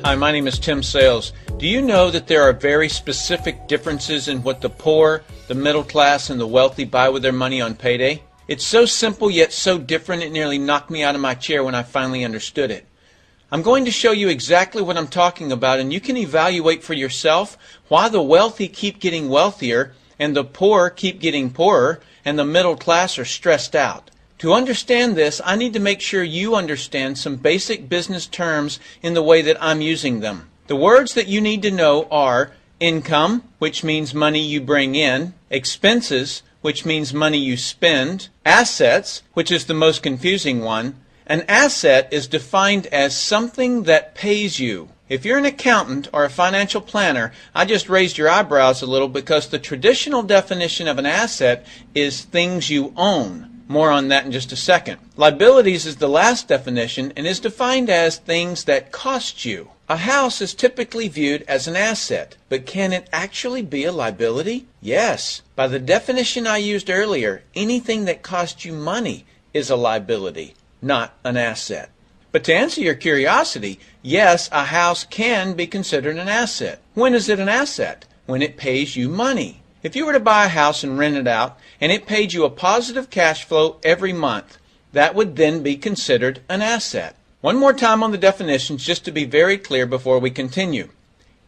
Hi, my name is Tim Sales. Do you know that there are very specific differences in what the poor, the middle class, and the wealthy buy with their money on payday? It's so simple yet so different it nearly knocked me out of my chair when I finally understood it. I'm going to show you exactly what I'm talking about, and you can evaluate for yourself why the wealthy keep getting wealthier and the poor keep getting poorer and the middle class are stressed out. To understand this, I need to make sure you understand some basic business terms in the way that I'm using them. The words that you need to know are income, which means money you bring in, expenses, which means money you spend, assets, which is the most confusing one. An asset is defined as something that pays you. If you're an accountant or a financial planner, I just raised your eyebrows a little because the traditional definition of an asset is things you own. More on that in just a second. Liabilities is the last definition and is defined as things that cost you. A house is typically viewed as an asset, but can it actually be a liability? Yes. By the definition I used earlier, anything that costs you money is a liability, not an asset. But to answer your curiosity, yes, a house can be considered an asset. When is it an asset? When it pays you money. If you were to buy a house and rent it out, and it paid you a positive cash flow every month, that would then be considered an asset. One more time on the definitions just to be very clear before we continue.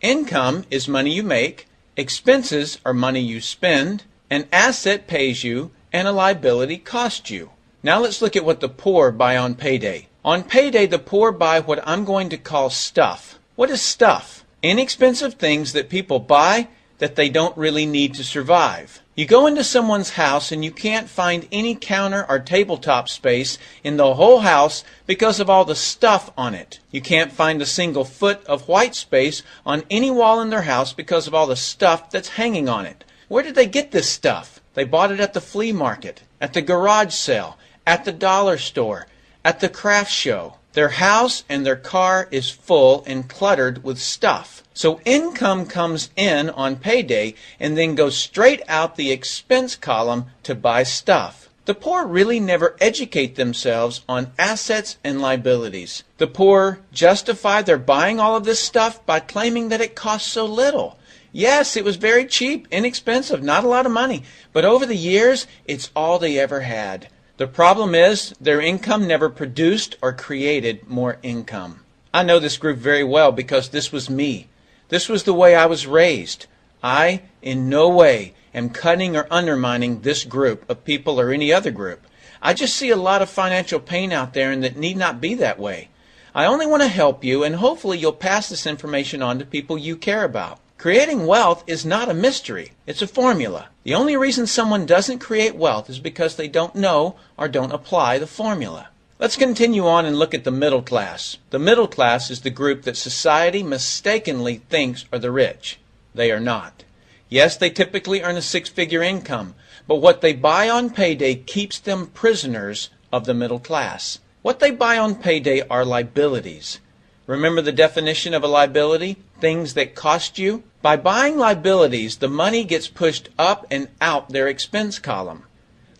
Income is money you make, expenses are money you spend, an asset pays you, and a liability costs you. Now let's look at what the poor buy on payday. On payday, the poor buy what I'm going to call stuff. What is stuff? Inexpensive things that people buy that they don't really need to survive. You go into someone's house and you can't find any counter or tabletop space in the whole house because of all the stuff on it. You can't find a single foot of white space on any wall in their house because of all the stuff that's hanging on it. Where did they get this stuff? They bought it at the flea market, at the garage sale, at the dollar store, at the craft show. Their house and their car is full and cluttered with stuff. So income comes in on payday and then goes straight out the expense column to buy stuff. The poor really never educate themselves on assets and liabilities. The poor justify their buying all of this stuff by claiming that it costs so little. Yes, it was very cheap, inexpensive, not a lot of money, but over the years, it's all they ever had. The problem is their income never produced or created more income. I know this group very well because this was me. This was the way I was raised. I, in no way, am cutting or undermining this group of people or any other group. I just see a lot of financial pain out there and that need not be that way. I only want to help you, and hopefully you'll pass this information on to people you care about. Creating wealth is not a mystery. It's a formula. The only reason someone doesn't create wealth is because they don't know or don't apply the formula. Let's continue on and look at the middle class. The middle class is the group that society mistakenly thinks are the rich. They are not. Yes, they typically earn a six-figure income, but what they buy on payday keeps them prisoners of the middle class. What they buy on payday are liabilities. Remember the definition of a liability? Things that cost you? By buying liabilities, the money gets pushed up and out their expense column.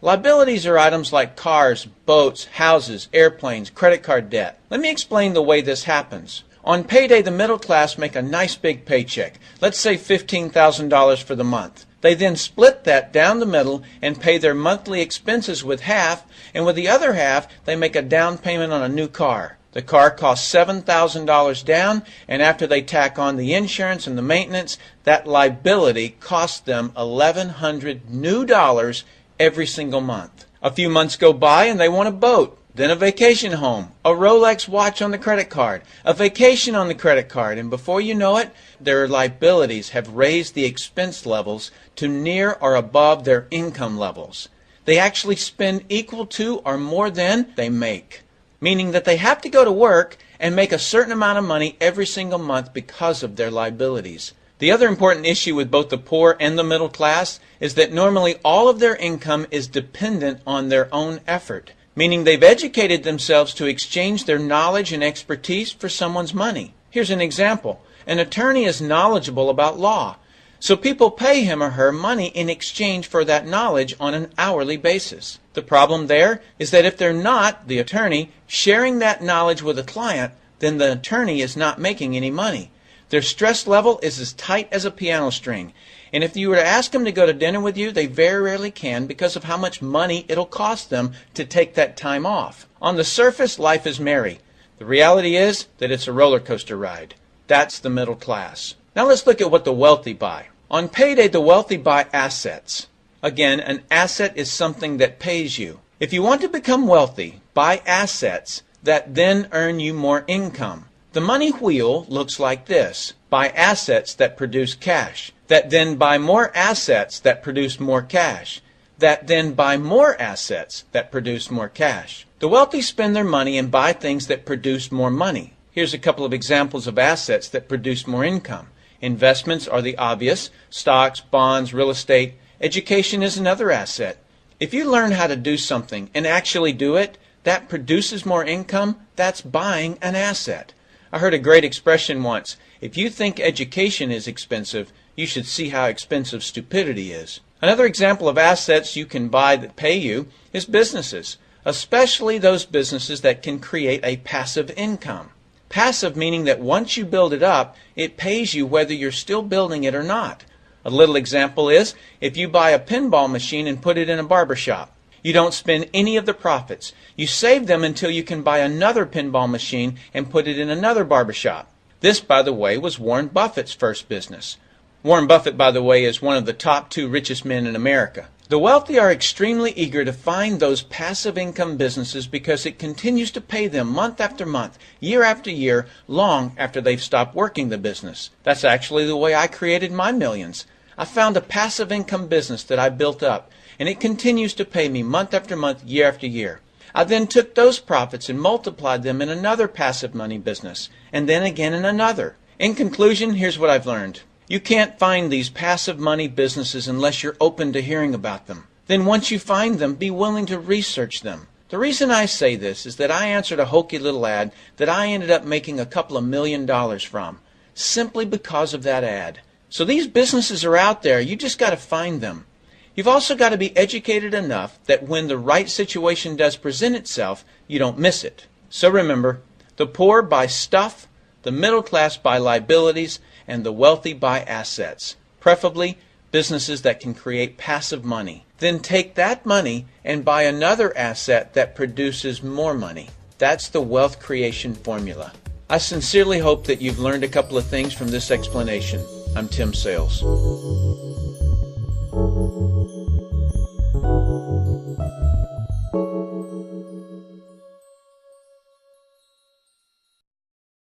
Liabilities are items like cars, boats, houses, airplanes, credit card debt. Let me explain the way this happens. On payday, the middle class make a nice big paycheck. Let's say $15,000 for the month. They then split that down the middle and pay their monthly expenses with half, and with the other half, they make a down payment on a new car. The car costs $7,000 down, and after they tack on the insurance and the maintenance, that liability costs them $1,100 new dollars every single month. A few months go by and they want a boat, then a vacation home, a Rolex watch on the credit card, a vacation on the credit card, and before you know it, their liabilities have raised the expense levels to near or above their income levels. They actually spend equal to or more than they make, meaning that they have to go to work and make a certain amount of money every single month because of their liabilities. The other important issue with both the poor and the middle class is that normally all of their income is dependent on their own effort, meaning they've educated themselves to exchange their knowledge and expertise for someone's money. Here's an example. An attorney is knowledgeable about law, so people pay him or her money in exchange for that knowledge on an hourly basis. The problem there is that if they're not, the attorney, sharing that knowledge with a client, then the attorney is not making any money. Their stress level is as tight as a piano string. And if you were to ask them to go to dinner with you, they very rarely can because of how much money it'll cost them to take that time off. On the surface, life is merry. The reality is that it's a roller coaster ride. That's the middle class. Now let's look at what the wealthy buy. On payday, the wealthy buy assets. Again, an asset is something that pays you. If you want to become wealthy, buy assets that then earn you more income. The money wheel looks like this. Buy assets that produce cash, that then buy more assets that produce more cash, that then buy more assets that produce more cash. The wealthy spend their money and buy things that produce more money. Here's a couple of examples of assets that produce more income. Investments are the obvious: stocks, bonds, real estate. Education is another asset. If you learn how to do something and actually do it, that produces more income. That's buying an asset. I heard a great expression once: if you think education is expensive, you should see how expensive stupidity is. Another example of assets you can buy that pay you is businesses, especially those businesses that can create a passive income. Passive meaning that once you build it up, it pays you whether you're still building it or not. A little example is if you buy a pinball machine and put it in a barber shop. You don't spend any of the profits. You save them until you can buy another pinball machine and put it in another barber shop. This, by the way, was Warren Buffett's first business. Warren Buffett, by the way, is one of the top 2 richest men in America. The wealthy are extremely eager to find those passive income businesses because it continues to pay them month after month, year after year, long after they've stopped working the business. That's actually the way I created my millions. I found a passive income business that I built up, and it continues to pay me month after month, year after year. I then took those profits and multiplied them in another passive money business, and then again in another. In conclusion, here's what I've learned. You can't find these passive money businesses unless you're open to hearing about them. Then once you find them, be willing to research them. The reason I say this is that I answered a hokey little ad that I ended up making a couple of $1 million from, simply because of that ad. So these businesses are out there, you just got to find them. You've also got to be educated enough that when the right situation does present itself, you don't miss it. So remember, the poor buy stuff, the middle class buy liabilities, and the wealthy buy assets, preferably businesses that can create passive money. Then take that money and buy another asset that produces more money. That's the wealth creation formula. I sincerely hope that you've learned a couple of things from this explanation. I'm Tim Sales.